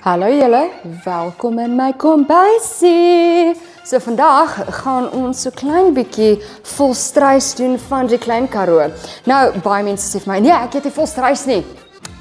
Hallo julle, welkom in my kombuisie. So vandag gaan ons so klein bietjie volstruis doen van die klein Karoo. Nou, baie mense sê vir my, nee, ek het nie volstruis nie.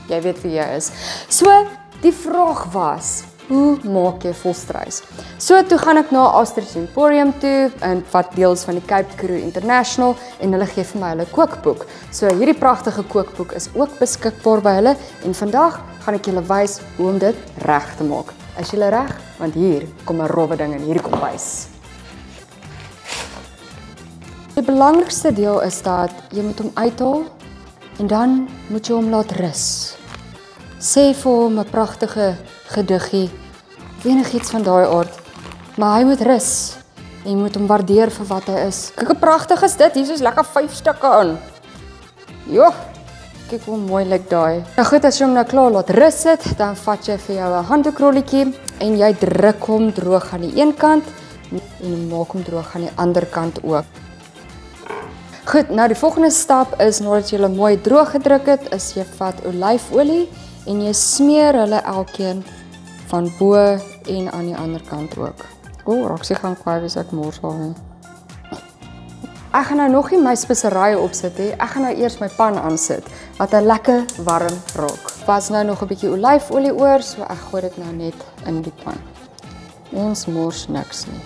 Jy weet wie jy is. So, die vraag was, hoe maak jy volstruis? So, toe gaan ek na Ostrich Emporium toe, en wat deels van die Cape Karoo International, en hulle gee vir my hulle kookboek. So, hierdie pragtige kookboek is ook beskikbaar by hulle, en vandag gaan ek julle wys hoe om dit reg te maak. Is julle reg? Want hier kom 'n rowwe ding in hierdie kombuis. Die belangrikste deel is dat jy moet hom uithaal en dan moet jy hom laat rus. Sê vir hom 'n pragtige gediggie, enigiets van daai aard, maar hy moet rus en jy moet hom waardeer vir wat hy is. Kyk hoe pragtig is dit, hier is lekker 5 stukke aan. Joh! Kyk hoe mooi lyk daai. Nou goed, as jy hom nou klaar laat rus sit, dan vat jy vir jou 'n handdoekrolletjie en jy druk hom droog aan die een kant en maak hom droog aan die ander kant ook. Goed, nou die volgende stap is, nadat jy hulle mooi droog gedruk het, is jy vat olyfolie en jy smeer hulle elkeen van bo en aan die ander kant ook. Roxie gaan kwaai wees ek mors al. Ek gaan nou nog nie my speserye opsit nie. Ek gaan nou eers my pan aansit, wat hy lekker warm raak. Pas nou nog 'n bietjie olyfolie oor, so ek gooi dit nou net in die pan. Ons mors niks nie.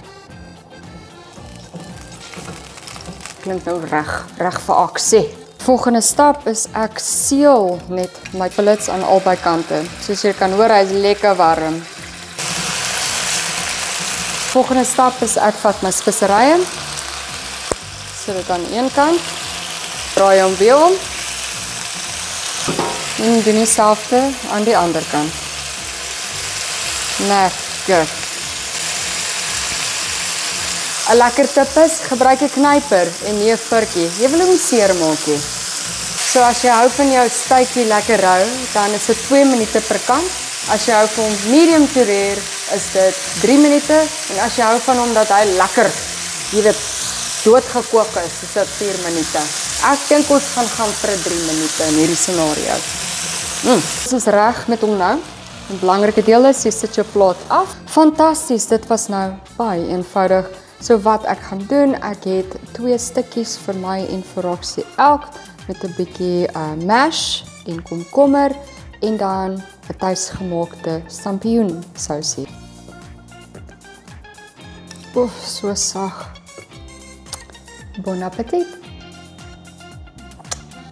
Klink nou reg vir aksie. Volgende stap is ek seël net my pellets aan albei kante. Soos jy kan hoor, hy is lekker warm. Volgende stap is ek vat my speserye. Sit dit aan die een kant, draai hom weer om en doen dieselfde aan die ander kant. Lekker. 'n lekker tip is, gebruik 'n knyper en nie 'n vurkie. Jy wil hom nie seer maak nie. So as jy hou van jou steakie lekker rou, dan is dit 2 minute per kant. As jy hou van hom medium to rare, is dit 3 minute. En as jy hou van hom dat hy lekker, jy weet, doodgekook is dit 4 minute. Ek dink ons gaan vir 3 minute in hierdie scenario. Ons is reg met hom nou. 'n belangrike deel is, jy sit jou plaat af. Fantasties, dit was nou baie eenvoudig. So wat ek gaan doen, ek het 2 stukkies vir my en vir Roxie elk, met 'n bietjie mash en komkommer, en dan 'n tuisgemaakte champignon sousie. Oef, so sag. Bon appetit.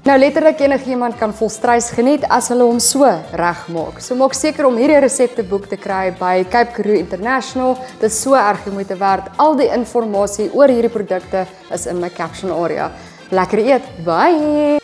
Nou letterlik enigiemand kan volstruis geniet as hulle hom so reg maak. So maak seker om hierdie resepteboek te kry by Cape Karoo International. Dit is so erg die moeite werd. Al die inligting oor hierdie produkte is in my caption area. Lekker eet. Bye.